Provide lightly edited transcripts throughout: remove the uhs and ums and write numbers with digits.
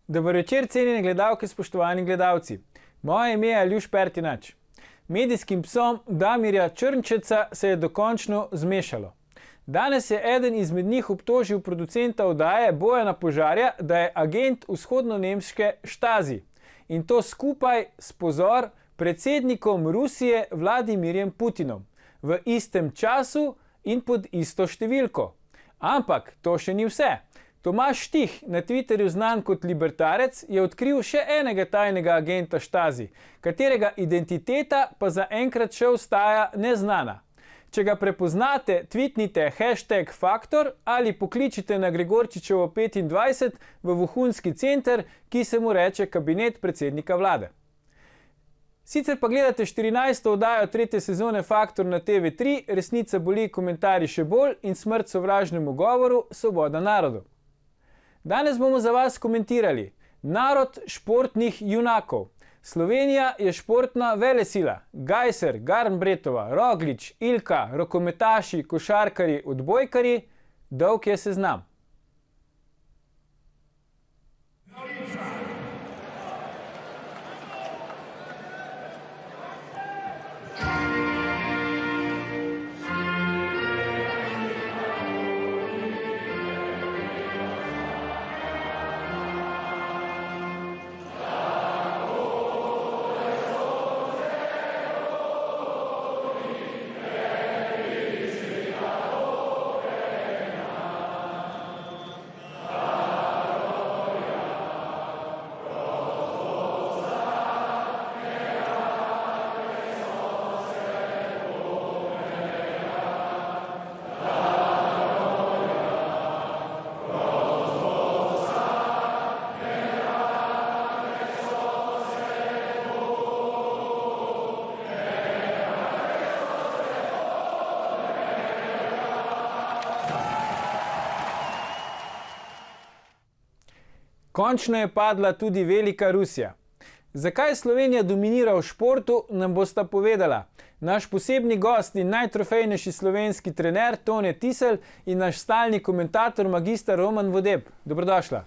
Dober večer, cenjene gledalke, spoštovani gledalci. Moje ime je Aljuš Pertinač. Medijskim psom Damirja Črnčeca se je dokončno zmešalo. Danes je eden izmed njih obtožil producenta oddaje Bojana Požarja, da je agent vzhodnonemške Stasi. In to skupaj s, pozor, predsednikom Rusije Vladimirjem Putinom. V istem času in pod isto številko. Ampak to še ni vse. Tomaž Štih, na Twitterju znan kot libertarec, je odkril še enega tajnega agenta Stasi, katerega identiteta pa zaenkrat še ostaja neznana. Če ga prepoznate, tweetnite #faktor ali pokličite na Gregorčičevo 25 v vohunski center, ki se mu reče kabinet predsednika vlade. Sicer pa gledate 14. oddajo 3. sezone Faktor na TV3, Resnica boli, komentarji še bolj in Smrt sovražnemu govoru, Svoboda narodu. Danes bomo za vas komentirali narod športnih junakov. Slovenija je športna velesila. Gajser, Garnbretova, Roglič, Ilka, rokometaši, košarkarji, odbojkarji, dolg je seznam. Končno je padla tudi velika Rusija. Zakaj Slovenija dominira v športu, nam bosta povedala naš posebni gost in najtrofejnejši slovenski trener Tone Tisel in naš stalni komentator magister Roman Vodeb. Dobrodošla.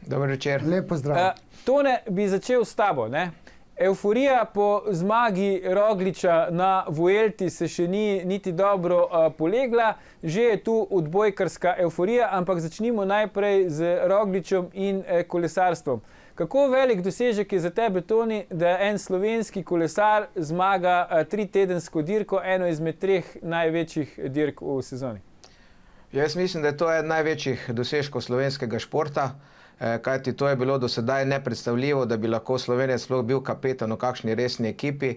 Dober večer. Lep pozdrav. Tone, bi začel s tabo, ne? Euforija po zmagi Rogliča na Vuelti se še ni niti dobro polegla, že je tu odbojkarska euforija, ampak začnimo najprej z Rogličem in kolesarstvom. Kako velik dosežek je za tebe, Toni, da en slovenski kolesar zmaga 3-tedensko dirko, eno izmed 3 največjih dirk v sezoni? Jaz mislim, da je to eden največjih dosežkov slovenskega športa, kajti to je bilo do sedaj nepredstavljivo, da bi lahko Slovenec sploh bil kapetan v kakšni resni ekipi.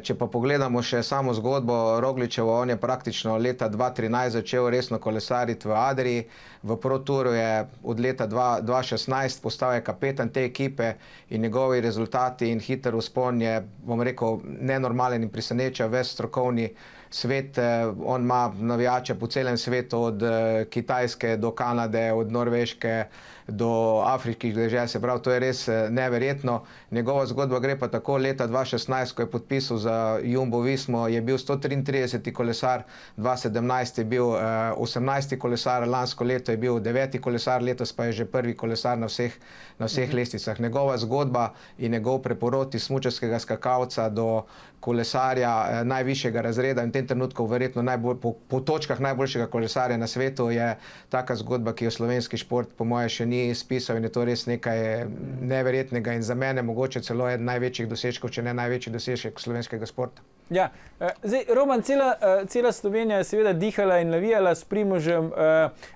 Če pa pogledamo še samo zgodbo Rogličevo, on je praktično leta 2013 začel resno kolesariti v Adriji, v Pro Touru je od leta 2016 postal je kapetan te ekipe in njegovi rezultati in hiter vzpon je, bom rekel, nenormalen in preseneča ves strokovni svet. On ima navijače po celem svetu, od Kitajske do Kanade, od Norveške do afriških dežel, se pravi, to je res neverjetno. Njegova zgodba gre pa tako, leta 2016, ko je podpisal za Jumbo Vismo, je bil 133. kolesar, 2017 je bil 18. kolesar, lansko leto je bil 9. kolesar, letos pa je že prvi kolesar na vseh lestvicah. Njegova zgodba in njegov preporod iz smučarskega skakalca do kolesarja najvišjega razreda in v tem trenutku verjetno po točkah najboljšega kolesarja na svetu je taka zgodba, ki jo slovenski šport po moje še ni spisal in je to res nekaj neverjetnega in za mene mogoče celo eden največjih dosežkov, če ne največji dosežek slovenskega športa. Ja, zdaj, Roman, cela Slovenija je seveda dihala in navijala s Primožem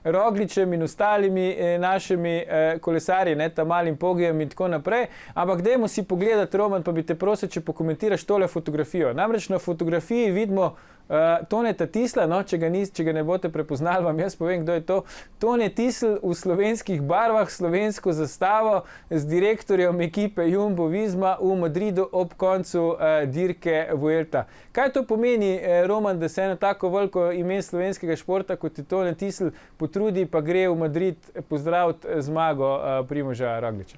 Rogličem in ostalimi našimi kolesarji, tam malim Pogijem in tako naprej, ampak dajmo si pogledati, Roman, pa bi te prosil, če pokomentiraš tole fotografijo. Namreč na fotografiji vidimo Toneta Tisla, če ga ne boste prepoznali, vam jaz povem, kdo je to. Tone Tisl v slovenskih barvah, slovensko zastavo z direktorjem ekipe Jumbo Visma v Madridu ob koncu dirke Vuelta. Kaj to pomeni, Roman, da se eno tako veliko ime slovenskega športa, kot je Tone Tisl, potrudi pa gre v Madrid pozdraviti zmago Primoža Rogliča?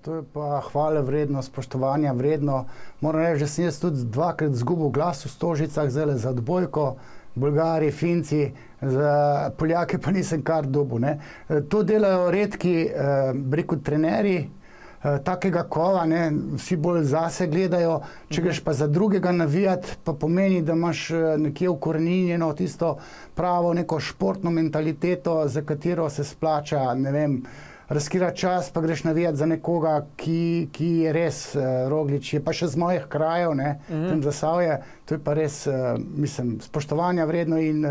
To je pa hvale vredno, spoštovanja vredno. Moram reči, da sem jaz tudi 2-krat izgubil glas v Stožicah, zdaj za odbojko, Bolgari, Finci, za Poljake pa nisem kar dobil. To delajo redki, trenerji, takega kova, ne, vsi bolj zase gledajo, če greš pa za drugega navijati, pa pomeni, da imaš nekje ukoreninjeno tisto pravo neko športno mentaliteto, za katero se splača, ne vem, razkirati čas, pa greš navijati za nekoga, ki je res Roglič, je pa še z mojih krajev, ne, tam Zasavje, to je pa res, mislim, spoštovanja vredno in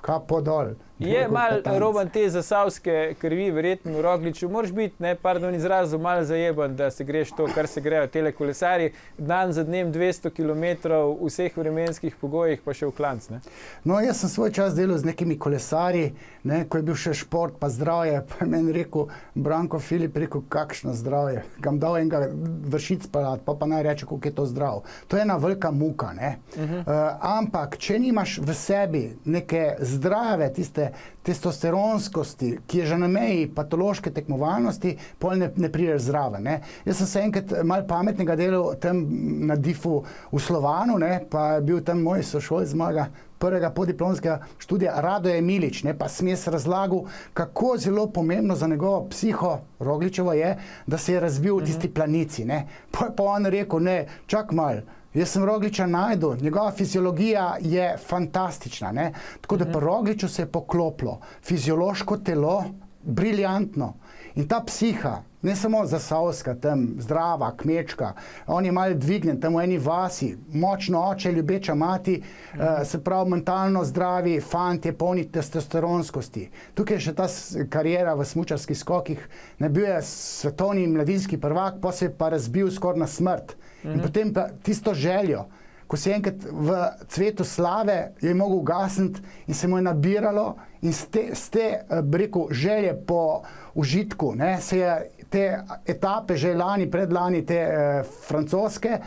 kapo dol. Je malo Roman te zasavske krvi, verjetno v Rogliču. Moraš biti, ne, pardon izrazu, malo zajeban, da se greš to, kar se grejo tele kolesarji, dan za dnem 200 km v vseh vremenskih pogojih, pa še v klanc, ne? No, jaz sem svoj čas delal z nekimi kolesarji, ne, ko je bil še šport pa zdravje, pa je meni rekel, Branko Filip, rekel, kakšno zdravje, kam dal enega vršic pelat, pa naj reče, koliko je to zdrav. To je ena velika muka, ne. Ampak, če nimaš v sebi neke zdrave, tiste testosteronskosti, ki je že na meji patološke tekmovalnosti, pol ne prideš zraven, ne. Jaz sem se enkrat malo pametnega delal tam na DIF-u v Slovanu, ne, pa je bil tam moj sošolec mojega prvega podiplomskega študija, Radoje Milič, ne, pa sem jaz razlagal, kako zelo pomembno za njegovo psiho Rogličevo je, da se je razbil v tisti planici, ne. Pa on rekel, ne, čak malo, jaz sem Rogliča najdel, njegova fiziologija je fantastična, ne. Tako da pri Rogliču se je poklopilo fiziološko telo, briljantno. In ta psiha, ne samo zasavska, tam zdrava, kmečka, on je malo dvignjen, tam v eni vasi, močno oče, ljubeča mati, se pravi mentalno zdravi, fantje, polni testosteronskosti. Tukaj je še ta karijera v smučarskih skokih, ne bil je svetovni mladinski prvak, pa se je pa razbil skoraj na smrt. In potem pa tisto željo, ko si enkrat v cvetu slave, je mogel ugasniti in se mu je nabiralo in z te rekel, želje po užitku, ne, se je te etape že lani, predlani, te francoske,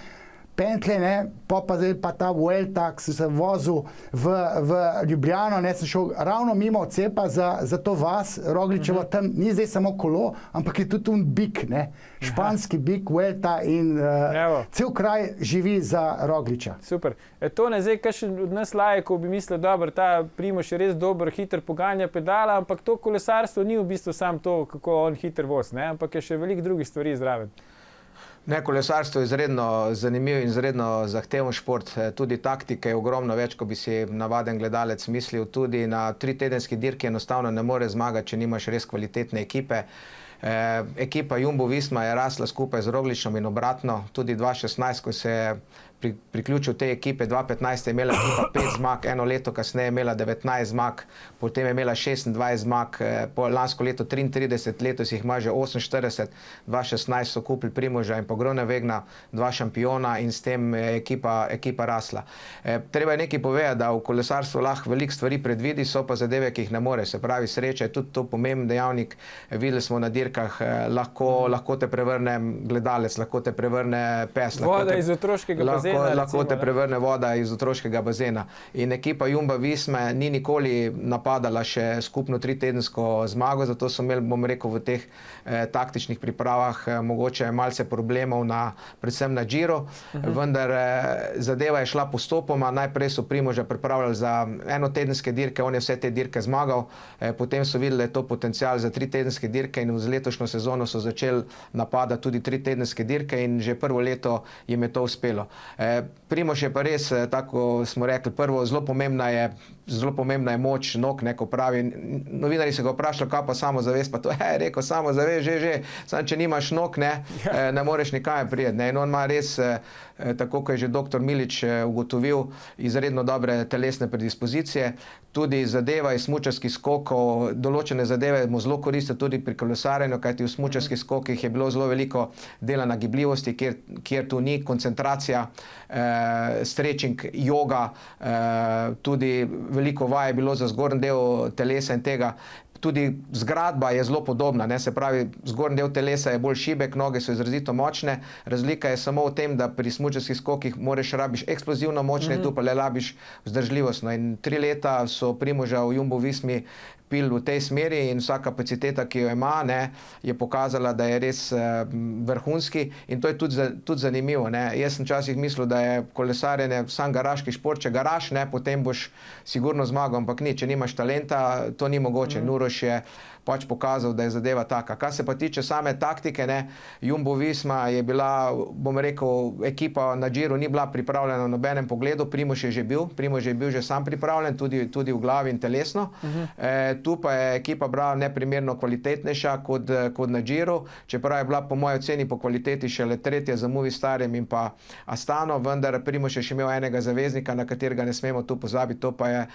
pentlje, ne, pa zdaj pa ta Vuelta, ki sem se vozil v Ljubljano, ne, sem šel ravno mimo cepa za to vas, Rogličevo, tam ni zdaj samo kolo, ampak je tudi un bik, ne, španski bik, Vuelta in cel kraj živi za Rogliča. Super. To ne zdaj, kakšen od nas lajkov bi mislil, dobro, ta Primož je res dober, hiter poganja pedala, ampak to kolesarstvo ni v bistvu samo to, kako on hiter voz, ne, ampak je še veliko drugih stvari zraven. Ne, kolesarstvo je izredno zanimiv in izredno zahteven šport, tudi taktike je ogromno več, kot bi si navaden gledalec mislil, tudi na 3-tedenski dirki enostavno ne more zmagati, če nimaš res kvalitetne ekipe. Ekipa Jumbo Visma je rasla skupaj z Rogličem in obratno, tudi 2016, ko se je priključil te ekipe, 2015 je imela ekipa 5 zmag, eno leto kasneje je imela 19 zmag, potem je imela 26 zmag, lansko leto 33, letos jih ima že 48, 2016 so kupili Primoža in Groenewegna, 2 šampiona in s tem je ekipa rasla. Treba je nekaj povedati, da v kolesarstvu lahko veliko stvari predvidi, so pa zadeve, ki jih ne more, se pravi sreča je tudi to pomemben dejavnik, videli smo na dirkah, lahko te prevrne gledalec, lahko te prevrne pes. Voda iz otroškega bazena. Lahko te prevrne voda iz otroškega bazena. In ekipa Jumbo Visme ni nikoli napadala še skupno 3-tedensko zmago, zato so imeli, bom rekel, v teh taktičnih pripravah mogoče malce problemov predvsem na Giro, vendar zadeva je šla postopoma, najprej so Primoža pripravljali za enotedenske dirke, on je vse te dirke zmagal, potem so videli, da je to potencial za 3-tedenske dirke in z letošnjo sezono so začeli napadati tudi 3-tedenske dirke in že prvo leto jim je to uspelo. Primož je pa res, tako smo rekli, prvo, zelo pomembna je moč nog, neko pravi. Novinarji so ga vprašali, kaj pa samozavest, pa to je rekel, samozavest, že, samo če nimaš nog, ne moreš nikaj prijeti. In on ima res, tako kot je že dr. Milič ugotovil, izredno dobre telesne predispozicije. Tudi zadeva iz smučarskih skokov, določene zadeve mu zelo koristijo tudi pri kolesarjenju, kajti v smučarskih skokih je bilo zelo veliko dela na gibljivosti, kjer tu ni koncentracija, stretching, joga, tudi veliko vaj je bilo za zgornji del telesa in tega. Tudi zgradba je zelo podobna, ne, se pravi, zgornji del telesa je bolj šibek, noge so izrazito močne, razlika je samo v tem, da pri smučarskih skokih rabiš eksplozivno močne, tu pa le rabiš vzdržljivost. In 3 leta so Primoža v Jumbo Vismi pil v tej smeri in vsa kapaciteta, ki jo ima, je pokazala, da je res vrhunski in to je tudi zanimivo. Jaz sem včasih mislil, da je kolesarjenje sam garaški šport, če garaš, potem boš sigurno zmagal, ampak ni, če nimaš talenta, to ni mogoče. Uroš je pač pokazal, da je zadeva taka. Kar se pa tiče same taktike, ne, Jumbo Visma je bila, bom rekel, ekipa na Giru ni bila pripravljena v nobenem pogledu, Primož je že bil že sam pripravljen, tudi v glavi in telesno. Tu pa je ekipa bila neprimerno kvalitetnejša kot na Giru, čeprav je bila po moji oceni po kvaliteti šele tretja za Movistarjem in pa Astano, vendar Primož je še imel enega zaveznika, na katerega ne smemo tu pozabiti, to pa je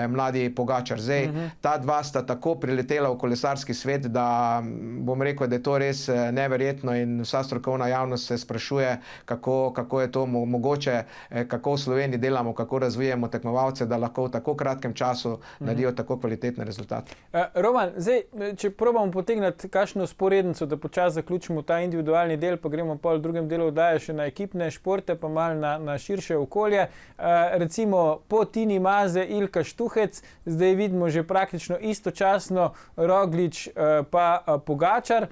mladi Pogačar. Zdaj, ta dva sta tako priletela v kolesarski svet, da bom rekel, da je to res neverjetno in vsa strokovna javnost se sprašuje, kako je to mogoče, kako v Sloveniji delamo, kako razvijamo tekmovalce, da lahko v tako kratkem času naredijo tako kvalitetne rezultate. Roman, zdaj, če probamo potegniti kakšno sporednico, da počasi zaključimo ta individualni del, pa gremo pa v drugem delu oddaje še na ekipne športe, pa malo na širše okolje. Recimo po Tini Maze, Ilka Štuhec, zdaj vidimo že praktično istočasno Roglič pa Pogačar.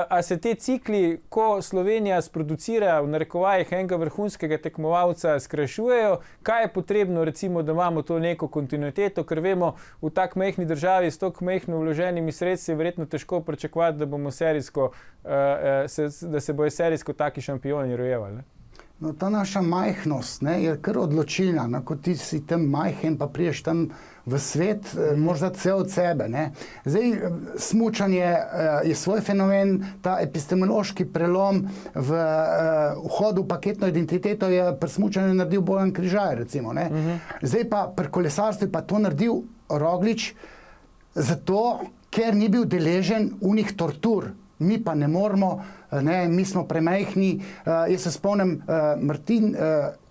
A se te cikli, ko Slovenija sproducira v narekovajih enega vrhunskega tekmovalca, skrajšujejo? Kaj je potrebno, recimo, da imamo to neko kontinuiteto, ker vemo, v tak majhni državi s tako majhno vloženimi sredstvi je verjetno težko pričakovati, da bomo da se bojo serijsko taki šampioni rojevali, ne? No, ta naša majhnost, ne, je kar odločilna, no, ko ti si tam majhen, pa priješ tam v svet, možda cel od sebe, ne. Zdaj, smučanje je svoj fenomen, ta epistemološki prelom v vhodu v paketno identiteto je pri smučanju naredil Bojan Križaj, recimo, ne. Zdaj pa pri kolesarstvu pa to naredil Roglič, zato, ker ni bil deležen unih tortur. Mi pa ne moramo, ne, mi smo premajhni. Jaz se spomnim, Martin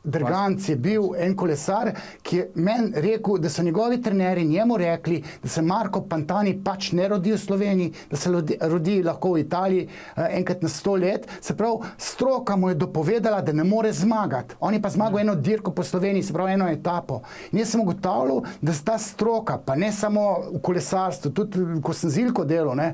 Drganc je bil en kolesar, ki je meni rekel, da so njegovi trenerji njemu rekli, da se Marko Pantani pač ne rodi v Sloveniji, da se rodi lahko v Italiji enkrat na 100 let. Se pravi, stroka mu je dopovedala, da ne more zmagati. On je pa zmagal eno dirko po Sloveniji, se pravi eno etapo. In jaz sem ugotavljal, da ta stroka, pa ne samo v kolesarstvu, tudi ko sem z Ilko delal, ne,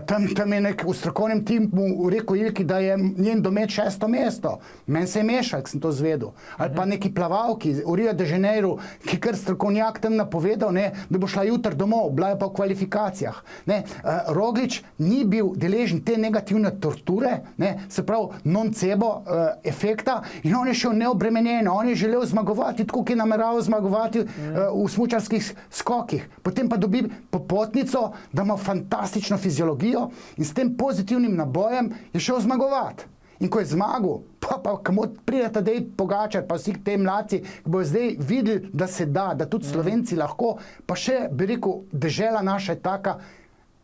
tam je v strokovnem timu rekel Ilki, da je njen domet 6. mesto. Meni se je mešal, ko sem to zvedel. Ali pa neki plavalki v Rio de Janeiro, ki kar strokovnjak tam napovedal, ne, da bo šla jutri domov, bila je pa v kvalifikacijah. Ne. Roglič ni bil deležen te negativne torture, ne, se pravi nocebo efekta, in on je šel neobremenjeno, on je želel zmagovati, tako ki je nameraval zmagovati v smučarskih skokih. Potem pa dobi popotnico, da ima fantastično fiziologijo in s tem pozitivnim nabojem je šel zmagovati. In ko je zmagal, pa kamo pride Tadej Pogačar, pa vsi te mladci, ki bojo zdaj videli, da se da tudi Slovenci lahko, pa še, bi rekel, dežela naša je taka,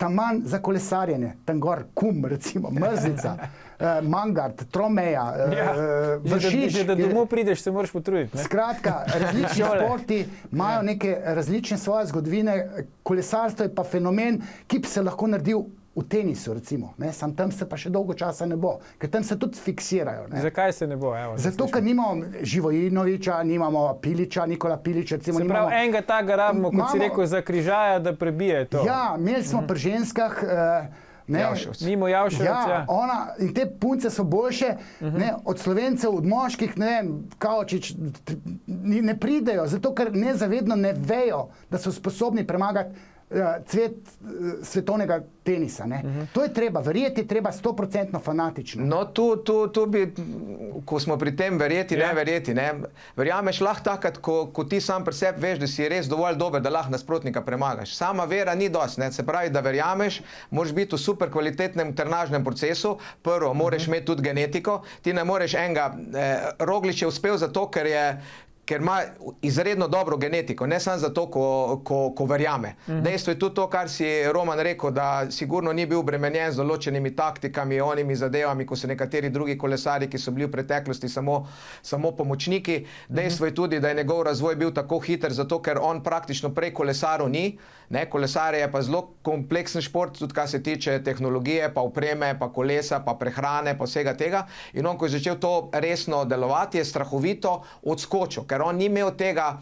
tam manj za kolesarjenje, tam gor Kum, recimo, Mrzlica, Mangart, Tromeja, Vršič. Že da domov prideš, se moraš potruditi, ne? Skratka, različni športi imajo neke različne svoje zgodovine, kolesarstvo je pa fenomen, ki bi se lahko naredil v tenisu, recimo, ne, sam tam se pa še dolgo časa ne bo, ker tam se tudi fiksirajo, ne. Zakaj se ne bo? Evo, zato, ker nimamo Živojinoviča, nimamo Piliča, Nikola Pilič, recimo. Se pravi, enega takega rabimo, kot si rekel, za Križaja, da prebije to. Ja, imeli smo pri ženskah, Mimo Javševec, ja. Ona, in te punce so boljše, ne, od Slovencev, od moških, ne vem, Kaočič, ne pridejo, zato, ker nezavedno ne vejo, da so sposobni premagati cvet svetovnega tenisa, ne. To je treba, verjeti je treba 100% fanatično. No, tu bi, ko smo pri tem verjeti, ne verjeti, ne, verjameš lahko takrat, ko ti sam pri sebi veš, da si res dovolj dober, da lahko nasprotnika premagaš. Sama vera ni dosti, ne, se pravi, da verjameš, moraš biti v super kvalitetnem trenažnem procesu, prvo, moraš imeti tudi genetiko, ti ne moreš enega, Roglič je uspel zato, ker ima izredno dobro genetiko, ne samo zato, ko verjame. Dejstvo je tudi to, kar si Roman rekel, da sigurno ni bil obremenjen z določenimi taktikami, onimi zadevami, ko so nekateri drugi kolesari, ki so bili v preteklosti samo pomočniki. Dejstvo je tudi, da je njegov razvoj bil tako hiter, zato ker on praktično prej kolesaril ni. Ne, kolesar je pa zelo kompleksen šport, tudi kar se tiče tehnologije, pa opreme, pa kolesa, pa prehrane, pa vsega tega. In on, ko je začel to resno delovati, je strahovito odskočil. ker on ni imel tega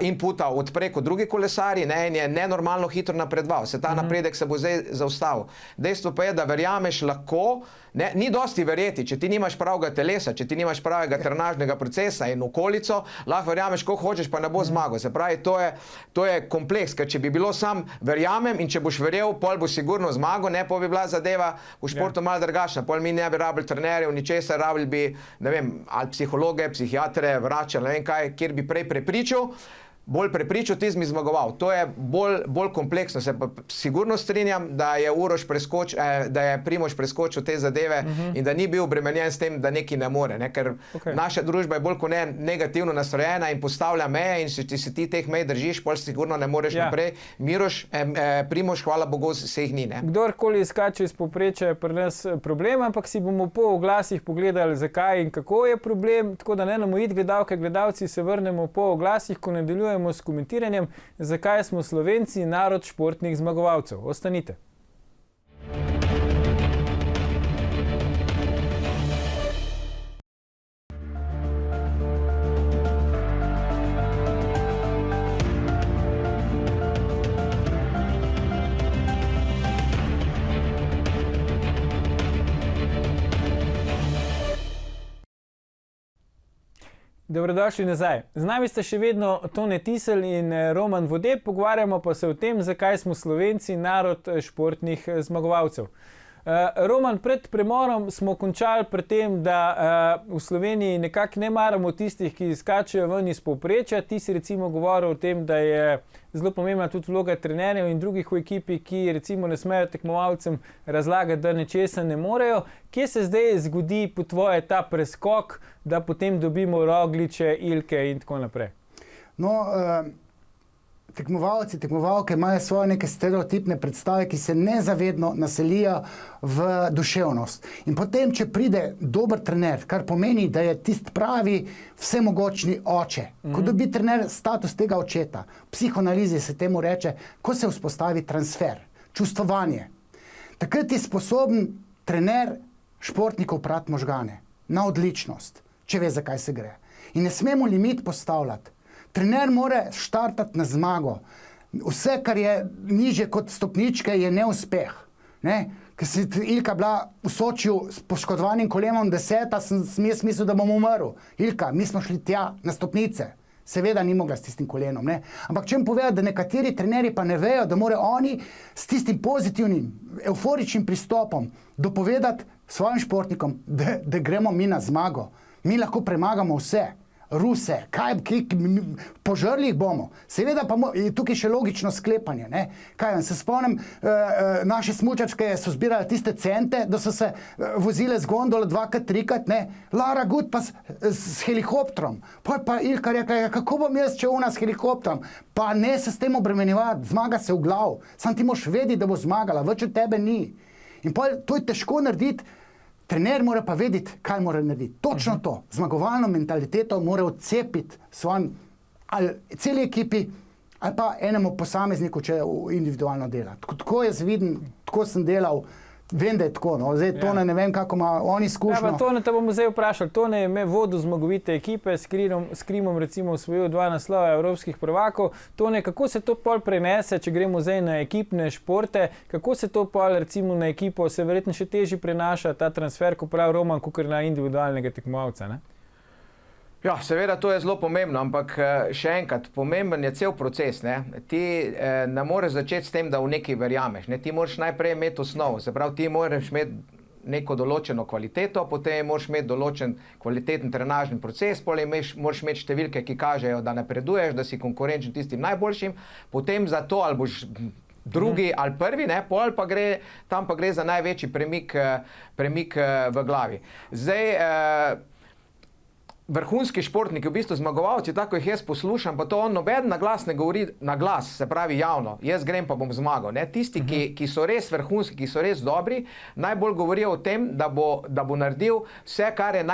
inputa od preko drugi kolesari, ne, in je nenormalno hitro napredoval. Ta napredek se bo zdaj zaustavil. Dejstvo pa je, da verjameš lahko, ne, ni dosti verjeti, če ti nimaš pravega telesa, če ti nimaš pravega trenažnega procesa in okolico, lahko verjameš, koliko hočeš, pa ne bo zmagal. Se pravi, to je kompleks, ker če bi bilo sam verjamem in če boš verjel, pol bo sigurno zmagal, ne, pa bi bila zadeva v športu malo drugačna. Pol mi ne bi rabili trenerjev, ničesar, rabili bi, ne vem, ali psihologe, psihiatre, vračali, ne vem kaj, kjer bi prej prepričal, bolj prepričal, ti mi zmagoval. To je bolj kompleksno. Se pa sigurno strinjam, da je Primož preskočil te zadeve in da ni bil obremenjen s tem, da nekaj ne more. Ne? Ker naša družba je bolj kot ne negativno nastrojena in postavlja meje in če ti teh mej držiš, pol sigurno ne moreš naprej. Primož, hvala Bogu, se jih ni. Ne? Kdorkoli skače iz povprečja je pri nas problem, ampak si bomo po oglasih pogledali, zakaj in kako je problem. Tako da ne namojiti gledalke, gledalci, se vrnemo po oglasih, ko nadaljujemo s komentiranjem, zakaj smo Slovenci narod športnih zmagovalcev. Ostanite. Dobrodošli nazaj. Z nami sta še vedno Tone Tisel in Roman Vodeb, pogovarjamo pa se o tem, zakaj smo Slovenci narod športnih zmagovalcev. Roman, pred premorom smo končali pri tem, da v Sloveniji nekako ne maramo tistih, ki skačejo ven iz povprečja. Ti si recimo govoril o tem, da je zelo pomembna tudi vloga trenerjev in drugih v ekipi, ki recimo ne smejo tekmovalcem razlagati, da nečesa ne morejo. Kje se zdaj zgodi po tvoje ta preskok, da potem dobimo Rogliče, Ilke in tako naprej? No, tekmovalci, tekmovalke imajo svoje neke stereotipne predstave, ki se nezavedno naselijo v duševnost. In potem, če pride dober trener, kar pomeni, da je tisti pravi vsemogočni oče, ko dobi trener status tega očeta, v psihoanalizi se temu reče, ko se vzpostavi transfer, čustvovanje. Takrat je sposoben trener športnikov prati možgane na odličnost, če ve, zakaj se gre. In ne smemo limit postavljati. Trener mora štartati na zmago. Vse, kar je niže kot stopničke, je neuspeh. Ne? Ker si Ilka bila v Sočiju s poškodovanim kolenom 10, sem jaz mislil, da bom umrl. Ilka, mi smo šli tja na stopnice. Seveda ni mogla s tistim kolenom. Ne? Ampak če jim povedati, da nekateri trenerji pa ne vejo, da morajo oni s tistim pozitivnim, euforičnim pristopom dopovedati svojim športnikom, da gremo mi na zmago. Mi lahko premagamo vse. Ruse, požrli jih bomo. Seveda pa je tukaj še logično sklepanje. Ne? Kaj, se spomnim, naše smučarske so zbirali tiste cente, da so se vozile z gondole 2-krat, 3-krat, ne? Lara Gut pa s helikopterom. Pa Ilka rekla, kako bom jaz čel s helikopterom? Pa ne se s tem obremenjevati, zmaga se v glav. Sam ti moraš vedeti, da bo zmagala, več od tebe ni. In to je težko narediti. Trener mora pa vedeti, kaj mora narediti. Točno to. Zmagovalno mentaliteto mora odcepiti svojim ali celi ekipi ali pa enemu posamezniku, če individualno dela. Tako jaz vidim, tako sem delal, vem, da je tako. No. Zdaj Tone ne vem, kako ima on izkušnjo. Ja, Tone te bomo zdaj vprašali. Tone je me vodil zmagovite ekipe, s Krimom recimo osvojil 2 naslova evropskih prvakov. Tone, kako se to pol prenese, če gremo zdaj na ekipne športe, kako se to pol recimo na ekipo, se verjetno še težje prenaša ta transfer, ko pravi Roman, kakor na individualnega tekmovalca, ne? Ja, seveda to je zelo pomembno, ampak še enkrat, pomemben je cel proces. Ne? Ti ne moreš začeti s tem, da v nekaj verjameš. Ne? Ti moraš najprej imeti osnovo, se pravi, ti moraš imeti neko določeno kvaliteto, potem moraš imeti določen kvaliteten trenažni proces, potem moraš imeti številke, ki kažejo, da napreduješ, da si konkurenčen tistim najboljšim, potem za to ali boš drugi ali prvi, ne, pol pa tam pa gre za največji premik v glavi. Zdaj, vrhunski športniki, v bistvu zmagovalci, tako jih jaz poslušam, pa to on noben na glas ne govori na glas, se pravi javno, jaz grem pa bom zmagal. Ne? Tisti, ki so res vrhunski, ki so res dobri, najbolj govorijo o tem, da bo naredil vse, kar je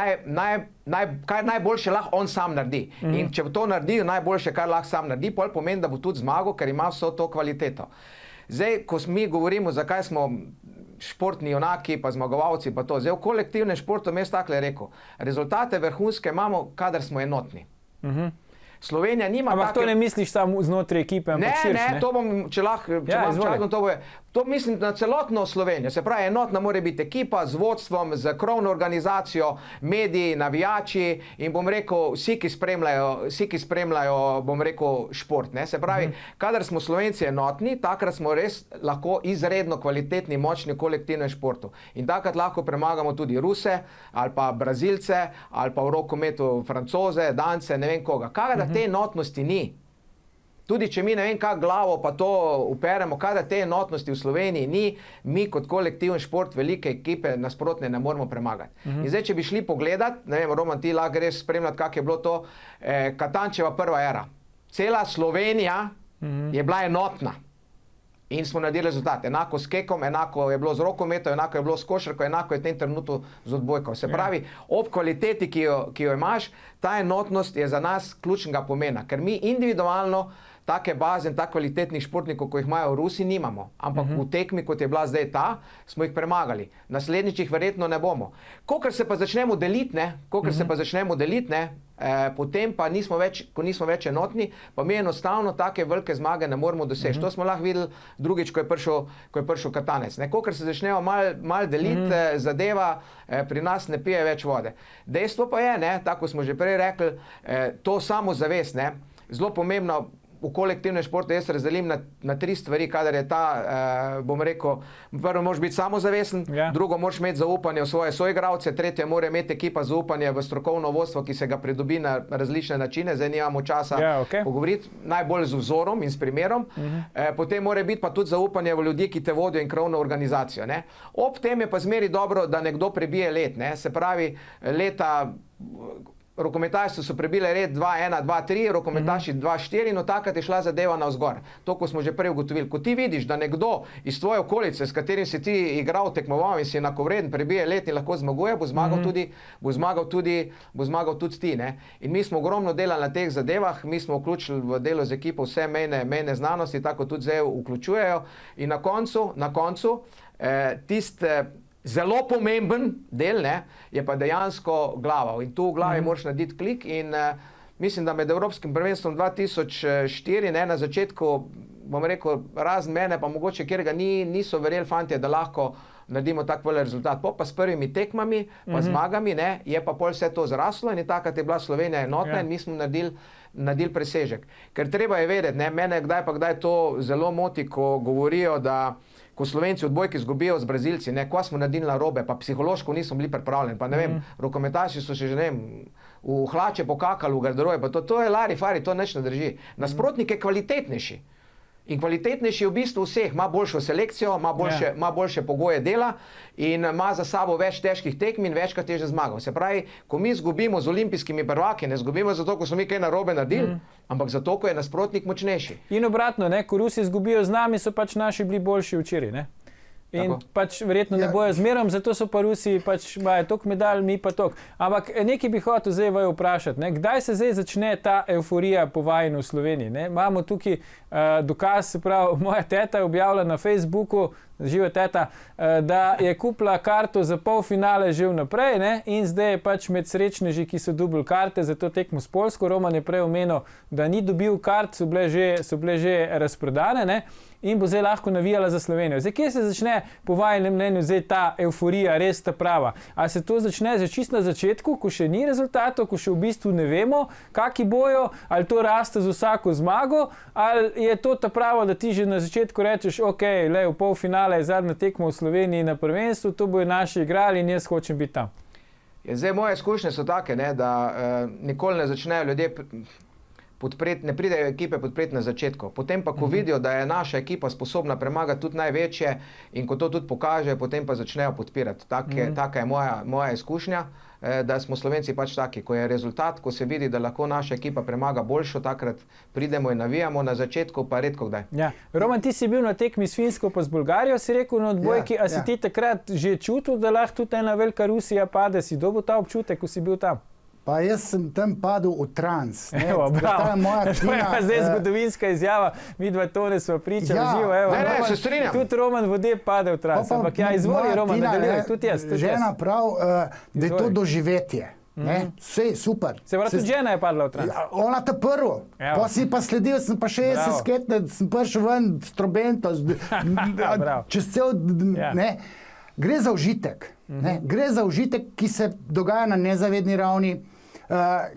kar najboljše lahko on sam naredi. In če to naredi najboljše, kar lahko sam naredi, pol pomeni, da bo tudi zmagal, ker ima vso to kvaliteto. Zdaj, ko mi govorimo, zakaj smo športni junaki, pa zmagovalci, pa to. Zdaj, v kolektivnem športu jaz takole rekel, rezultate vrhunske imamo, kadar smo enotni. Slovenija nima Ampak to ne misliš samo znotraj ekipe, ampak širš, ne, to bom, če lahko, če imam izvoli. čas, to mislim na celotno Slovenijo. Se pravi, enotna mora biti ekipa z vodstvom, z krovno organizacijo, mediji, navijači in bom rekel, vsi, ki spremljajo, bom rekel, šport. Ne? Se pravi, kadar smo Slovenci enotni, takrat smo res lahko izredno kvalitetni, močni v kolektivnem športu. In takrat lahko premagamo tudi Ruse, ali pa Brazilce, ali pa v rokometu Francoze, Dance, ne vem koga. Kadar te enotnosti ni, tudi če mi ne vem kak glavo pa to uperemo, kadar te enotnosti v Sloveniji ni, mi kot kolektivni šport velike ekipe nasprotne ne moremo premagati. In zdaj, če bi šli pogledat, ne vem, Roman, ti lahko res spremljati, kak je bilo to, Katančeva prva era. Cela Slovenija je bila enotna. In smo naredili rezultat. Enako s kekom, enako je bilo z rokometom, enako je bilo s košarko, enako je v tem trenutku z odbojko. Se pravi, ob kvaliteti, ki jo imaš, ta enotnost je za nas ključnega pomena, ker mi individualno take baze in tak kvalitetnih športnikov, ko jih imajo Rusi, nimamo. Ampak v tekmi, kot je bila zdaj ta, smo jih premagali. Naslednjič jih verjetno ne bomo. Ko se pa začnemo deliti, potem pa ko nismo več enotni, pa mi enostavno take velike zmage ne moremo doseči. To smo lahko videli drugič, ko je prišel Katanec. Ko se začnejo mal deliti, zadeva pri nas ne pije več vode. Dejstvo pa je, tako smo že prej rekli, to samozavest, zelo pomembno. V kolektivnem športu jaz razdelim na 3 stvari, kadar je ta, bom rekel, prvo moraš biti samozavesten, drugo moraš imeti zaupanje v svoje soigralce, tretje mora imeti ekipa zaupanje v strokovno vodstvo, ki se ga pridobi na različne načine, zdaj nimamo časa pogovoriti, najbolj z vzorom in s primerom, potem mora biti pa tudi zaupanje v ljudi, ki te vodijo in krovno organizacijo. Ob tem je pa zmeri dobro, da nekdo prebije let, se pravi leta. Rokometaši so prebili red 2-1, 2-3, rokometaši 2-4, no takrat je šla zadeva navzgor. To, ko smo že prej ugotovili. Ko ti vidiš, da nekdo iz tvoje okolice, s katerim si ti igral, tekmoval in si enakovreden, prebije let in lahko zmaguje, bo zmagal tudi ti. In mi smo ogromno delali na teh zadevah, mi smo vključili v delo z ekipo vse mejne znanosti, tako tudi zdaj vključujejo. In na koncu tiste zelo pomemben del je pa dejansko glava. In tu v glavi moraš narediti klik in mislim, da med Evropskim prvenstvom 2004 na začetku, bom rekel, razen mene, pa mogoče kjerega niso verjeli fantje, da lahko naredimo tak velik rezultat. Pa s prvimi tekmami, pa zmagami, je pa pol vse to zraslo in takrat je bila Slovenija enotna in mi smo naredili presežek. Ker treba je vedeti, mene kdaj to zelo moti, ko govorijo, da ko Slovenci odbojki izgubijo z Brazilci, ko smo naredili narobe, pa psihološko nismo bili pripravljeni, pa ne vem, rokometaši so še že, v hlače pokakali v garderobe, pa to je lari fari, to nič ne drži. Nasprotnik je kvalitetnejši. In kvalitetnejši je v bistvu vseh, ima boljšo selekcijo, ima boljše pogoje dela in ima za sabo več težkih tekm in večkrat je že zmagal. Se pravi, ko mi izgubimo z olimpijskimi prvaki, ne izgubimo zato, ko smo mi kaj narobe naredili, ampak zato, ko je nasprotnik močnejši. In obratno, ko Rusi izgubijo z nami, so pač naši bili boljši včeraj, In pač verjetno ne bojo zmerom, zato so pa Rusi pač imajo toliko medalj, mi pa toliko. Ampak nekaj bi hotel zdaj vaju vprašati, kdaj se zdaj začne ta evforija po vajinu v Sloveniji? Imamo tukaj dokaz, se pravi, moja teta je objavila na Facebooku, živa teta, da je kupila karto za polfinale že vnaprej in zdaj je pač med srečneži, ki so dobili karte za to tekmo s Poljsko. Roman je prej omenil, da ni dobil kart, so bile že razprodane, in bo zdaj lahko navijala za Slovenijo. Zdaj, kje se začne po vajinem mnenju zdaj ta evforija, res ta prava? A se to začne že čisto na začetku, ko še ni rezultatov, ko še v bistvu ne vemo, kaki bojo, ali to raste z vsako zmago, ali je to ta prava, da ti že na začetku rečeš, ok, v polfinale je zadnja tekma v Sloveniji na prvenstvu, to bojo naši igrali in jaz hočem biti tam. Zdaj, moje izkušnje so take, da nikoli ne začnejo ljudje ne pridejo ekipe podpreti na začetku. Potem pa, ko vidijo, da je naša ekipa sposobna premagati tudi največje in ko to tudi pokaže, potem pa začnejo podpirati. Taka je moja izkušnja, da smo Slovenci pač taki. Ko je rezultat, ko se vidi, da lahko naša ekipa premaga boljšo, takrat pridemo in navijamo, na začetku pa redko kdaj. Ja. Roman, ti si bil na tekmi s Finsko pa z Bolgarijo, si rekel na odbojki, a si ti takrat že čutil, da lahko tudi ena velika Rusija pade? Si dobil ta občutek, ko si bil tam? Pa jaz sem tam padel v trans. Evo, bravo. To je pa zdaj zgodovinska izjava. Mi dva to ne smo pričali. Živo, evo. Ne, se strinjam. Tudi Roman Vode pade v trans. Ampak izvoli, Roman, nadaljuj, tudi jaz. Žena prav, da je to doživetje. Vse je super. Se pravi, tudi žena je padla v trans. Ja, ona ta prvo. Evo. Pa si pa sledil, sem pa še jaz Bravo. sketne, sem prišel ven s trobento, Bravo. čez cel, Ja. ne. Gre za užitek. Ne? Gre za užitek, ki se dogaja na nezavedni ravni,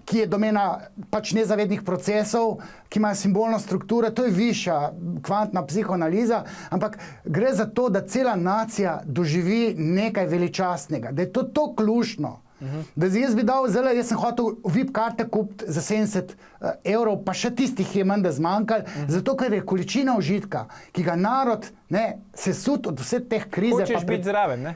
ki je domena pač nezavednih procesov, ki imajo simbolno strukturo, to je višja kvantna psihoanaliza, ampak gre za to, da cela nacija doživi nekaj veličastnega, da je to luštno. Da jaz bi dal zelo, jaz sem hotel VIP karte kupiti za 70 evrov, pa še tistih je manj da zmanjkalo, zato ker je količina užitka, ki ga narod se sut od vse teh krize. Hočeš biti zraven, ne?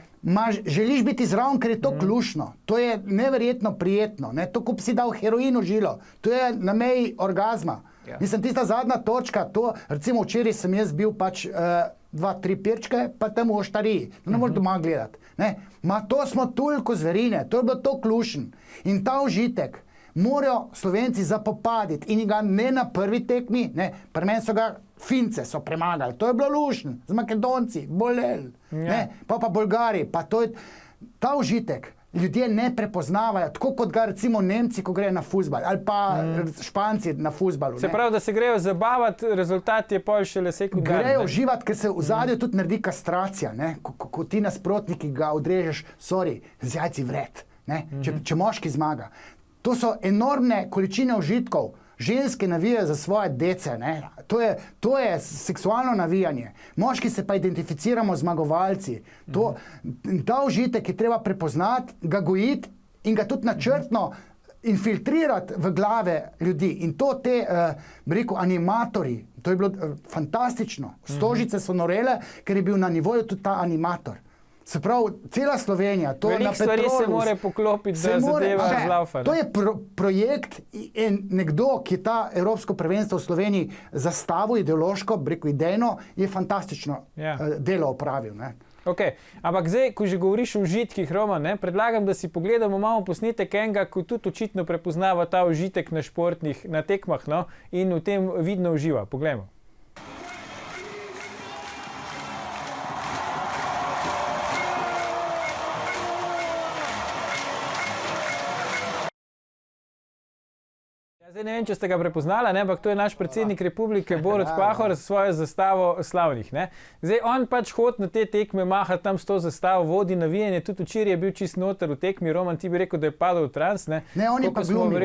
Želiš biti zraven, ker je to luštno. To je neverjetno prijetno. Ne? To, ko bi si dal heroin v žilo, to je na meji orgazma. Ja. Mislim, tista zadnja točka, to, recimo včeraj sem jaz bil pač 2-3 pirčke, pa tam v oštariji. To ne moreš doma gledati. Ne? Ma to smo toliko zverine, to je bilo to klušen. In ta užitek morajo Slovenci zapopaditi in ga ne na prvi tekmi, ne, pri meni so ga Fince so premagali, to je bilo lušen, z Makedonci, bolel, ne, pa Bolgari, pa to je ta užitek. Ljudje ne prepoznavajo, tako kot ga recimo Nemci, ko grejo na fuzbal, ali pa Španci na fuzbalu. Se pravi, da se grejo zabavati, rezultat je pol šele sekundarni. Grejo uživati, ker se v zadju tudi naredi kastracija, ne? Ko ti nasprotniki ga odrežeš, sorry, z jajci vred, ne? Če moški zmaga. To so enormne količine užitkov. Ženske navijajo za svoje dece, ne? To je seksualno navijanje. Moški se pa identificiramo z zmagovalci. Ta užitek je treba prepoznati, ga gojiti in ga tudi načrtno infiltrirati v glave ljudi. In to te, bi rekel, animatorji, to je bilo fantastično. Stožice so norele, ker je bil na nivoju tudi ta animator. Se pravi, cela Slovenija, to je na Petrolu. Veliko stvari se more poklopiti, da zadeva zlaufa. To je projekt in nekdo, ki je ta Evropsko prvenstvo v Sloveniji zastavil ideološko, breko idejno, je fantastično delo opravil. Ne? Okay. Ampak zdaj, ko že govoriš o užitkih, Roman, predlagam, da si pogledamo malo posnetek enega, ko tudi očitno prepoznava ta užitek na športnih, na tekmah, no? In v tem vidno uživa. Poglejmo. Zdaj ne vem, če ste ga prepoznali, ampak to je naš predsednik republike Borut Pahor s svojo zastavo slavnih. Ne? Zdaj on pač hodi na te tekme, maha tam s to zastavo, vodi navijanje, tudi včeraj je bil čist noter v tekmi. Roman, ti bi rekel, da je padel v trans. Ne, on je pa glumil.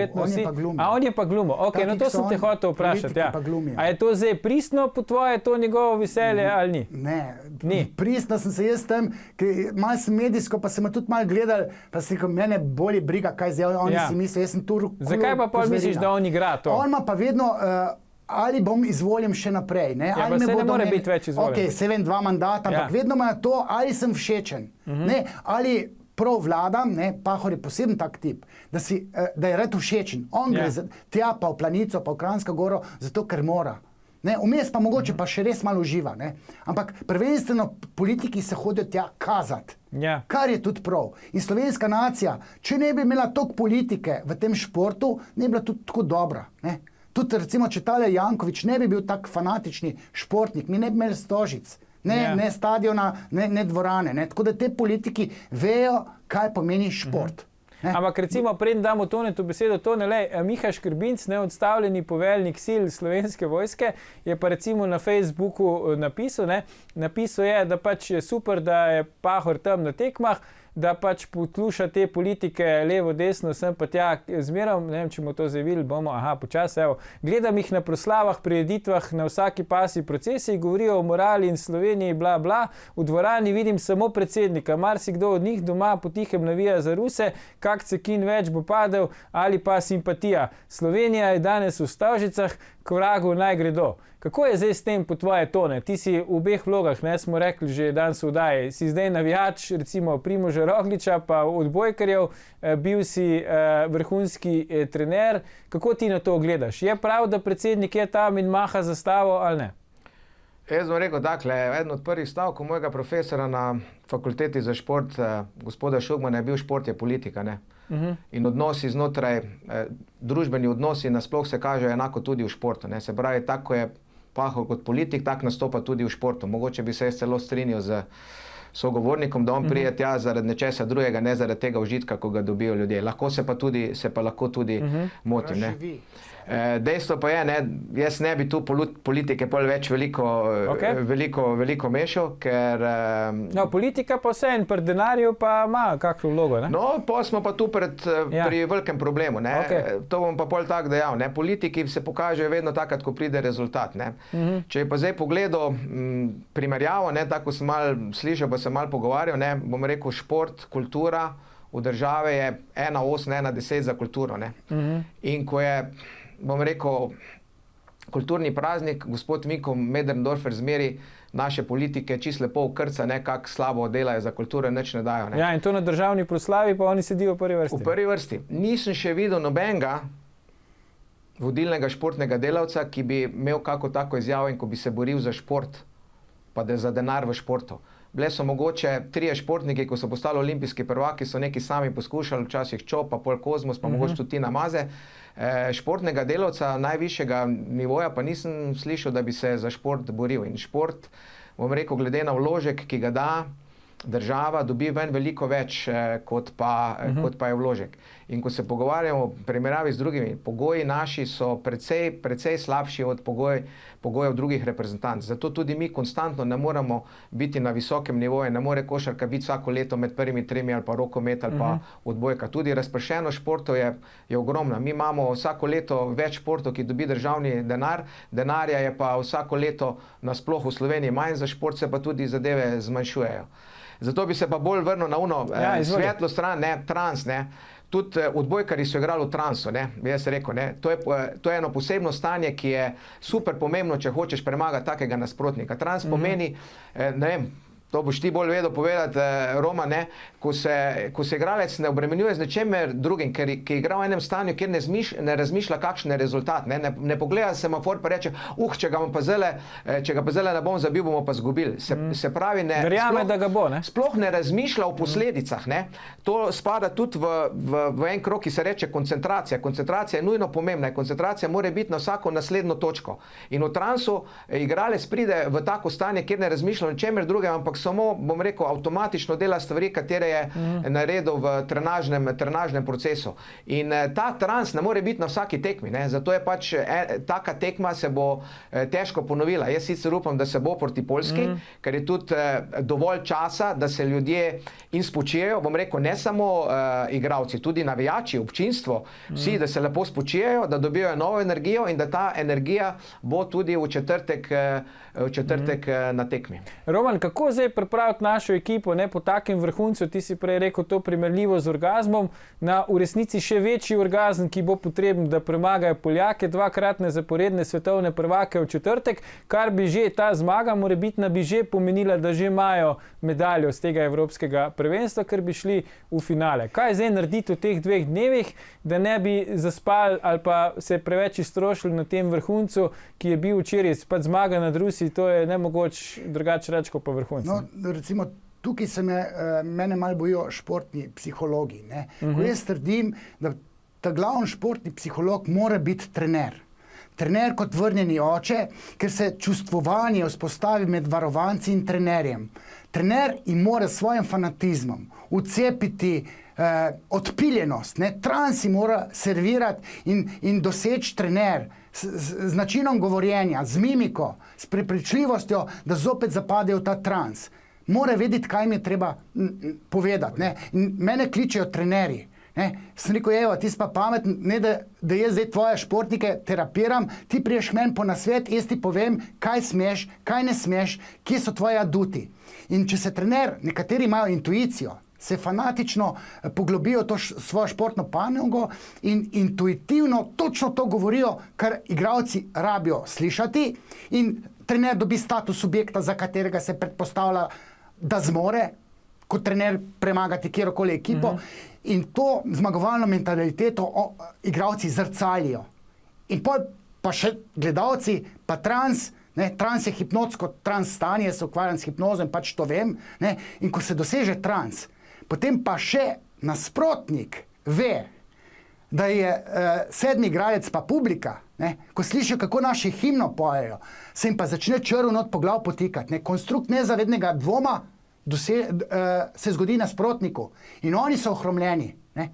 A on je pa glumil. Ok, no to sem te hotel vprašati. Ja. A je to zdaj pristno po tvoje, to njegovo veselje ali ni? Ne, pristno sem se jaz tam, malo sem medijsko, pa sem tudi malo gledal, pa sem rekel, mene boli briga, kaj zdaj oni si mislijo, jaz sem tu Zakaj pa pol misliš, da on igra to? On ima pa vedno, ali bom izvoljen še naprej. Ne, ali se ne more biti več izvoljen. Ok, se vem, 2 mandata, ampak vedno ima to, ali sem všečen. Ne, ali prav vladam, ne, Pahor je poseben tak tip, da je rad všečen. On gre tja pa v Planico, pa v Kranjsko goro, zato ker mora. Ne, vmes pa mogoče pa še res malo uživa. Ne. Ampak prvenstveno politiki se hodijo tja kazati. Kar je tudi prav. In slovenska nacija, če ne bi imela toliko politike v tem športu, ne bi bila tudi tako dobra. Ne. Tudi recimo, če tale Janković ne bi bil tak fanatični športnik, mi ne bi imeli Stožic, ne stadiona, ne dvorane. Ne. Tako da te politiki vejo, kaj pomeni šport. Ampak recimo, preden damo Tonetu besedo, Tone, Miha Škrbinc, odstavljeni poveljnik sil Slovenske vojske, je pa recimo na Facebooku napisal je, da pač je super, da je Pahor tam na tekmah, da pač posluša te politike levo, desno, sem pa tja zmerom, ne vem, če bomo to zavili, bomo, počasi, evo. Gledam jih na proslavah, prireditvah, na vsaki pasi procesi, govorijo o morali in Sloveniji, bla, bla. V dvorani vidim samo predsednika, marsikdo od njih doma potihem navija za Ruse, kak cekin več bo padel, ali pa simpatija. Slovenija je danes v Stavžicah, k vragu naj gredo. Kako je zdaj s tem po tvoje, Tone? Ti si v obeh vlogah, smo rekli že danes v oddaji, si zdaj navijač, recimo Primoža Rogliča, pa odbojkarjev, bil si vrhunski trener. Kako ti na to gledaš? Je prav, da predsednik je tam in maha zastavo ali ne? Jaz bom rekel takle, eden od prvih stavkov mojega profesora na fakulteti za šport, gospoda Šugmana, je bil šport je politika, ne? In odnosi znotraj, družbeni odnosi nasploh se kažejo enako tudi v športu, ne? Se pravi, tako je Pahor kot politik, tak nastopa tudi v športu. Mogoče bi se jaz celo strinjal z sogovornikom, da on prije tja zaradi nečesa drugega, ne zaradi tega užitka, ko ga dobijo ljudje. Lahko se pa lahko tudi motim. Ne. Dejstvo pa je, ne, jaz ne bi tu politike pol več veliko mešal, ker... No, politika pa vseeno, pri denarju pa ima kakšno vlogo, ne? No, pa smo pa tu pri velikem problemu, ne. To bom pa pol tako dejal, ne. Politiki se pokažejo vedno takrat, ko pride rezultat, ne. Če je pa zdaj pogledal primerjavo, ne, tako sem malo slišal, pa sem malo pogovarjal, ne, bom rekel, šport, kultura v države je 1,8, 1,10 za kulturo, ne. In ko je, bom rekel, kulturni praznik, gospod Miko Möderndorfer zmeri naše politike čisto lepo ukrca, ne, kako slabo delajo za kulturo in nič ne dajo. Ne. Ja, in to na državni proslavi, pa oni sedijo v prvi vrsti. V prvi vrsti. Nisem še videl nobenega vodilnega športnega delavca, ki bi imel kako tako izjavo in ko bi se boril za šport, pa da za denar v športu. Bile so mogoče 3 športniki, ko so postali olimpijski prvaki, so neki sami poskušali, včasih Čop, pa pol Kozmos, pa mogoče tudi Tina Maze. Športnega delavca najvišjega nivoja pa nisem slišal, da bi se za šport boril. In šport, bom rekel, glede na vložek, ki ga da država, dobi ven veliko več, kot pa je vložek. In ko se pogovarjamo v primerjavi z drugimi, pogoji naši so precej slabši od pogojev drugih reprezentanc. Zato tudi mi konstantno ne moramo biti na visokem nivoju, ne more košarka biti vsako leto med prvimi 3 ali pa rokomet ali pa odbojka. Tudi razpršeno športov je ogromno. Mi imamo vsako leto več športov, ki dobi državni denar, denarja je pa vsako leto nasploh v Sloveniji manj, za šport se pa tudi zadeve zmanjšujejo. Zato bi se pa bolj vrnil na svetlo stran, ne, trans, ne. Tudi odbojkari so igrali v transu, ne, jaz rekel, ne. To je eno posebno stanje, ki je super pomembno, če hočeš premagati takega nasprotnika. Trans pomeni, ne vem, to boš ti bolj vedel povedati, Roma, ne, ko se igralec ne obremenjuje z ničemer drugim, ki igra v enem stanju, kjer ne razmišlja, kakšen je rezultat, ne pogleda semafor pa reče, če ga pa zdaj ne bom zabil, bomo pa zgubili. Se pravi, verjame, da ga bo, ne? Sploh ne razmišlja o posledicah, ne. To spada tudi v en krog, ki se reče koncentracija. Koncentracija je nujno pomembna. Koncentracija mora biti na vsako naslednjo točko. In v transu igralec pride v tako stanje, kjer ne razmišlja o ničemer drugem, ampak samo, bom rekel, avtomatično dela stvari, katere je naredil v trenažnem procesu. In ta trans ne more biti na vsaki tekmi, ne? Zato je pač taka tekma se bo težko ponovila. Jaz sicer upam, da se bo proti Poljski, ker je tudi dovolj časa, da se ljudje spočijejo, bom rekel, ne samo igralci, tudi navijači, občinstvo, vsi, da se lepo spočijejo, da dobijo novo energijo in da ta energija bo tudi v četrtek na tekmi. Roman, kako zdaj pripraviti našo ekipo, ne, po takem vrhuncu, ti si prej rekel to primerljivo z orgazmom, na v resnici še večji orgazm, ki bo potreben, da premagajo Poljake, 2-kratne zaporedne svetovne prvake v četrtek, kar bi že ta zmaga morebitna bi že pomenila, da že imajo medaljo z tega evropskega prvenstva, ker bi šli v finale. Kaj zdaj narediti v teh 2 dnevih, da ne bi zaspali ali pa se preveč iztrošili na tem vrhuncu, ki je bil včeraj, pač zmaga nad Rusi, to je nemogoče drugače reči kot pa vrhuncu. No, recimo, tukaj mene malo bojijo športni psihologi, ne. Ko jaz trdim, da ta glavni športni psiholog mora biti trener. Trener kot vrnjeni oče, ker se čustvovanje vzpostavi med varovanci in trenerjem. Trener jim mora s svojim fanatizmom vcepiti odpiljenost, ne. Trans jim mora servirati in doseči trener z načinom govorjenja, z mimiko, s prepričljivostjo, da zopet zapadejo v ta trans. Mora vedeti, kaj jim je treba povedati, ne. In mene kličejo trenerji. Ne. Sem rekel, evo, ti si pa pameten, ne da jaz zdaj tvoje športnike terapiram, ti priješ meni po nasvet, jaz ti povem, kaj smeš, kaj ne smeš, kje so tvoji aduti. In če se trener, nekateri imajo intuicijo, se fanatično poglobijo to svojo športno panogo in intuitivno točno to govorijo, kar igralci rabijo slišati, in trener dobi status subjekta, za katerega se predpostavlja, da zmore kot trener premagati kjerokoli ekipo, in to zmagovalno mentaliteto igralci zrcalijo. In pa še gledalci, pa trans, ne, trans je hipnotsko, trans stanje, se ukvarjam s hipnozo in pač to vem, ne, in ko se doseže trans, potem pa še nasprotnik ve, da je 7. igralec pa publika, ne, ko slišijo, kako naši himno pojejo, se jim pa začne črv not po glav potikati, ne, konstrukt nezavednega dvoma se zgodi nasprotniku in oni so ohromljeni. Ne?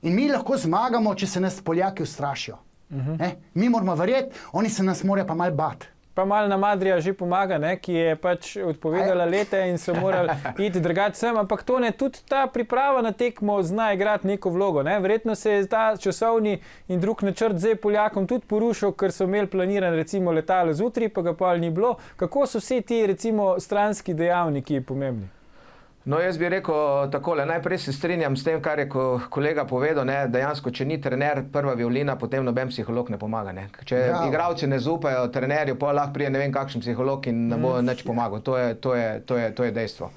In mi lahko zmagamo, če se nas Poljaki ustrašijo. Mi moramo verjeti, oni se nas morajo pa malo bati. Pa malo na Madrija že pomaga, ne, ki je pač odpovedala lete in so morali iti drugače sem, ampak to ne, tudi ta priprava na tekmo zna igrati neko vlogo. Ne. Verjetno se je ta časovni in drug načrt zdaj Poljakom tudi porušil, ker so imeli planiran recimo letalo zjutraj, pa ga pol ni bilo. Kako so vsi ti recimo stranski dejavniki pomembni? No, jaz bi rekel takole, najprej se strinjam s tem, kar je kolega povedal, ne, dejansko, če ni trener prva violina, potem noben psiholog ne pomaga. Ne. Če igralci ne zaupajo trenerju, pa lahko prije ne vem kakšen psiholog in ne bo nič pomagal. To je dejstvo.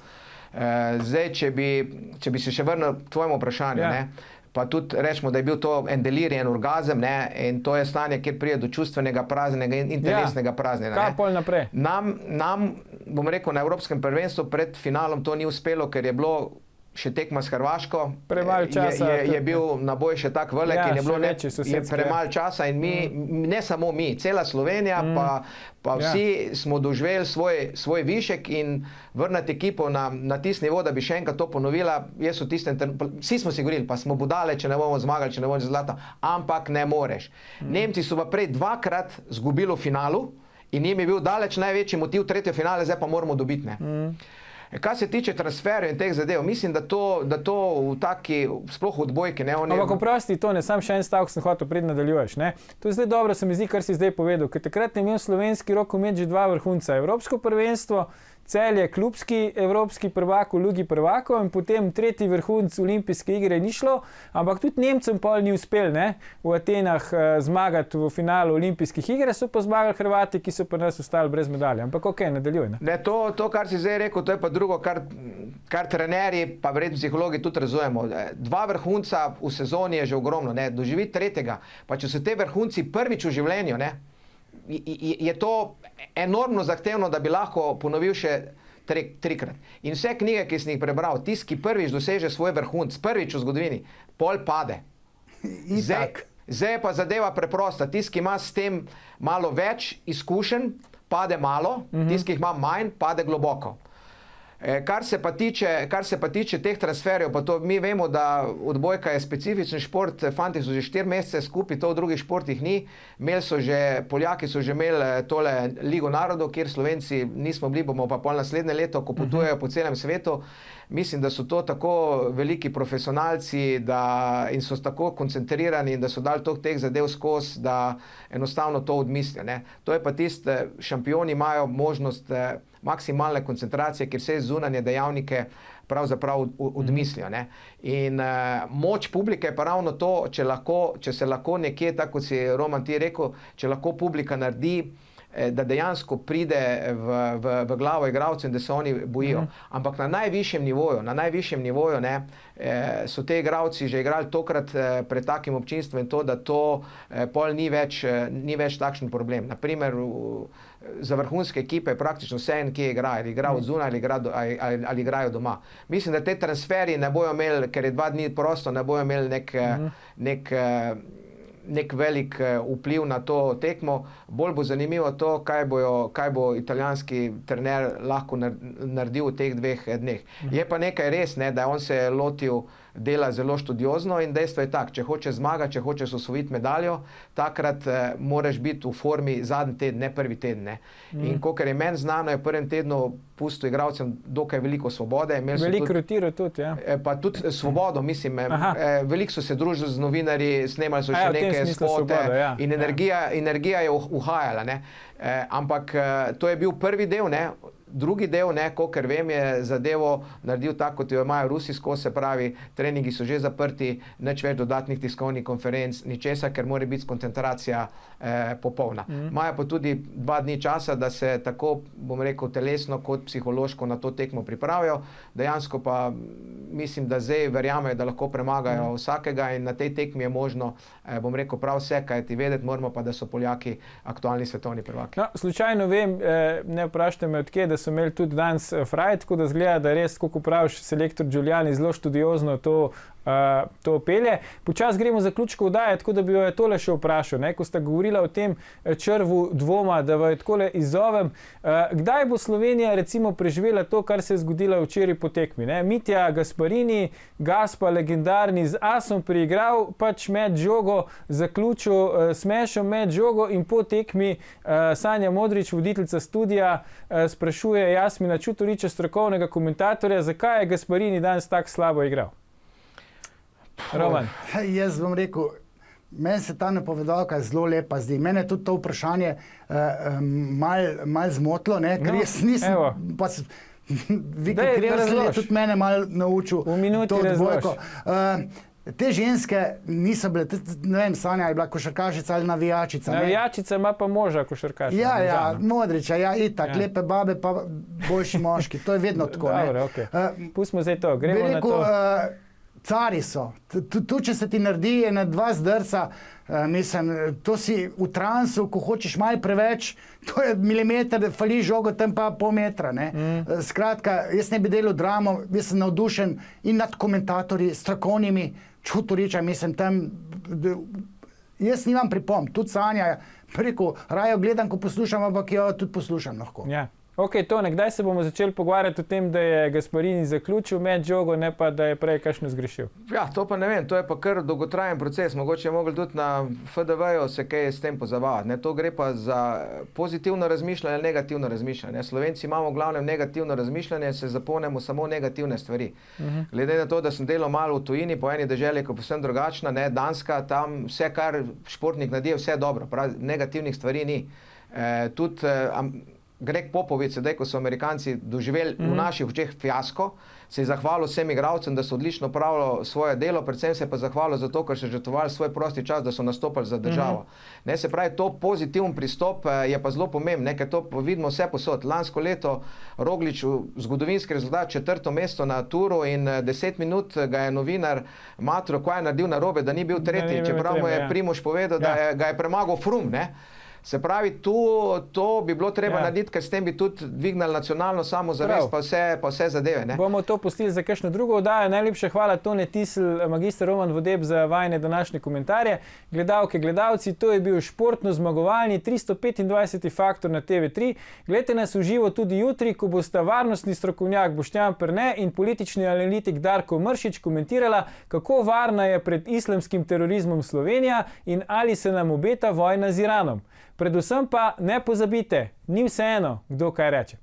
Zdaj, če bi se še vrnil k tvojemu vprašanju, ne, pa tudi rečemo, da je bil to en delirij, en orgazem, ne, in to je stanje, kjer pride do čustvenega praznega in telesnega praznjenja. Kaj pol naprej? Nam, bom rekel, na Evropskem prvenstvu pred finalom to ni uspelo, ker je bilo še tekma s Hrvaško. Premalo časa. Je bil naboj še tak velik in je bilo premalo časa in mi, ne samo mi, cela Slovenija, pa vsi smo doživeli svoj višek in vrniti ekipo na tisti nivo, da bi še enkrat to ponovila. Vsi smo si govorili, pa smo budale, če ne bomo zmagali, če ne bomo zlata, ampak ne moreš. Nemci so pa prej dvakrat zgubili v finalu in njim je bil daleč največji motiv tretje finale, zdaj pa moramo dobiti. Kar se tiče transferjev in teh zadev, mislim, da to v taki, sploh v odbojki, ne? Ampak oprosti, to ne, sam še en stavek sem hotel pred nadaljuješ, ne? To je zdaj dobro, se mi zdi, kar si zdaj povedal, ker takrat je imel slovenski rokomet že dva vrhunca. Evropsko prvenstvo, Celje, klubski evropski prvak v Ligi prvakov in potem tretji vrhunc olimpijske igre ni šlo, ampak tudi Nemcem pol ni uspel, ne, v Atenah zmagati v finalu olimpijskih iger, so pa zmagali Hrvati, ki so pa nas ostali brez medalje. Ampak okej, nadaljuj. Ne, to, kar si zdaj rekel, to je pa drugo, kar trenerji, pa verjetno psihologi tudi razumemo. Dva vrhunca v sezoni je že ogromno, ne, doživeti tretjega, pa če so te vrhunci prvič v življenju, ne, je to enormno zahtevno, da bi lahko ponovil še trikrat. In vse knjige, ki sem jih prebral, tisti, ki prvič doseže svoj vrhunc, prvič v zgodovini, pol pade. Zdaj je pa zadeva preprosta. Tisti, ki ima s tem malo več izkušenj, pade malo, tisti, ki jih ima manj, pade globoko. Kar se pa tiče teh transferjev, pa to mi vemo, da odbojka je specifičen šport, fanti so že 4 mesece skupaj, to v drugih športih ni. Poljaki so že imeli tole Ligo narodov, kjer Slovenci nismo bili, bomo pa pol naslednje leto, ko potujejo po celem svetu. Mislim, da so to tako veliki profesionalci in so tako koncentrirani, da so dali toliko teh zadev skozi, da enostavno to odmislijo. Ne. To je pa tiste, šampioni imajo možnost maksimalne koncentracije, ker vse zunanje dejavnike pravzaprav odmislijo. Ne. In moč publike je pa ravno to, če se lahko nekje, tako kot si Roman ti rekel, če lahko publika naredi, da dejansko pride v glavo igralcev in da se oni bojijo. Ampak na najvišjem nivoju ne, so te igralci že igrali tokrat pred takim občinstvom in to, da to pol ni več takšen problem. Naprimer, za vrhunske ekipe je praktično vse en, kje igrajo. Ali igrajo od zunaj ali igrajo doma. Mislim, da te transferji ne bojo imeli, ker je 2 dni prosto, ne bojo imeli nek velik vpliv na to tekmo. Bolj bo zanimivo to, kaj bo italijanski trener lahko naredil v teh 2 dneh. Je pa nekaj res, ne, da on se je lotil dela zelo študiozno in dejstvo je tak, če hočeš zmagati, če hočeš osvojiti medaljo, takrat moraš biti v formi zadnji teden, ne prvi teden. Ne. In kakor je meni znano, je v prvem tednu pustil igralcem dokaj veliko svobode. Veliko rotiral tudi, ja. Pa tudi svobodo, mislim. Veliko so se družili z novinarji, snemali so še neke spote in energija je uhajala. Ne. Ampak to je bil prvi del, ne. Drugi del, kolikor vem, je zadevo naredil tako, kot jo imajo Rusi skozi, se pravi, treningi so že zaprti, nič več dodatnih tiskovnih konferenc, ničesa, ker mora biti koncentracija popolna. Imajo pa tudi 2 dni časa, da se tako, bom rekel, telesno kot psihološko na to tekmo pripravijo. Dejansko pa mislim, da zdaj verjamejo, da lahko premagajo vsakega in na tej tekmi je možno, bom rekel, prav vse, kajti vedeti moramo pa, da so Poljaki aktualni svetovni prvaki. No, slučajno vem, ne vprašajte me odkje, da so imeli tudi danes fraj, tako da zgleda, da res, kako praviš, selektor Giuliani zelo študiozno to to pelje. Počas gremo zaključku oddaje, tako da bi jo tole še vprašal, ne? Ko sta govorila o tem črvu dvoma, da jo takole izzovem. Kdaj bo Slovenija recimo preživela to, kar se je zgodilo včeraj po tekmi? Ne? Mitja Gasparini, Gaspa legendarni, z asom priigral, pač med žogo, zaključil smešen med žogo in po tekmi Sanja Modrić, voditeljica studija, sprašuje Jasmina Čutoriča, strokovnega komentatorja, zakaj je Gasparini danes tako slabo igral. Roman. Jaz bom rekel, meni se ta napovedalka zelo lepa zdi. Mene je tudi to vprašanje malo zmotilo, ker jaz nisem... Viki Krevsel je tudi mene malo naučil to dvojko. Te ženske niso bile, ne vem, Sanja je bila košarkašica ali navijačica. Navijačica ima pa moža košarkašica. Ja, Modrića, ja, itak, lepe babe pa boljši moški. To je vedno tako. Dobre, okay. Pustimo zdaj to, gremo na to. Cari so. Tu, če se ti naredi ena dva zdrca, mislim, to si v transu, ko hočeš malo preveč, to je milimeter, fali žogo, tam pa pol metra. Skratka, jaz ne bi delal dramo, jaz sem navdušen in nad komentatorji, strokovnimi, Čutoriča, mislim, tam... Jaz nimam pripomb, tudi Sanja, preko rajo gledam, ko poslušam, ampak jo tudi poslušam lahko. Ja. Ok, Tone, kdaj se bomo začeli pogovarjati o tem, da je Gasparini zaključil med žogo, ne pa da je prej kakšno zgrešil? Ja, to pa ne vem, to je pa kar dolgotrajen proces. Mogoče je mogli tudi na FDV-ju se kaj s tem pozabavati. To gre pa za pozitivno razmišljanje ali negativno razmišljanje. Slovenci imamo v glavnem negativno razmišljanje, se zapomnimo samo negativne stvari. Glede na to, da sem delal malo v tujini, po eni deželi, ko je povsem drugačna, Danska, tam vse, kar športnik naredi, vse dobro, prav, negativnih stvari ni. Greg Popović, sedaj, ko so Amerikanci doživeli v naših očeh fiasko, se je zahvalil vsem igralcem, da so odlično opravljali svoje delo, predvsem se je pa zahvalil zato, ker so žrtvovali svoj prosti čas, da so nastopali za državo. Se pravi, to pozitiven pristop je pa zelo pomemben, ker to vidimo vse posod. Lansko leto Roglič, zgodovinski rezultat, 4. mesto na Turu in 10 minut ga je novinar matro, kaj je naredil narobe, da ni bil tretji, čeprav mu je Primož povedal, da ga je premagal Frum, Se pravi, to bi bilo treba narediti, ker s tem bi tudi dvignali nacionalno samozavest, pa vse zadeve. Bomo to pustili za kakšno drugo oddajo. Najlepša hvala, Tone Tisl, magister Roman Vodeb, za vajne današnje komentarje. Gledalke, gledalci, to je bil športno zmagovalni 325. Faktor na TV3. Glejte nas v živo tudi jutri, ko bosta varnostni strokovnjak Boštjan Perne in politični analitik Darko Mršič komentirala, kako varna je pred islamskim terorizmom Slovenija in ali se nam obeta vojna z Iranom. Predvsem pa ne pozabite, ni vseeno, kdo kaj reče.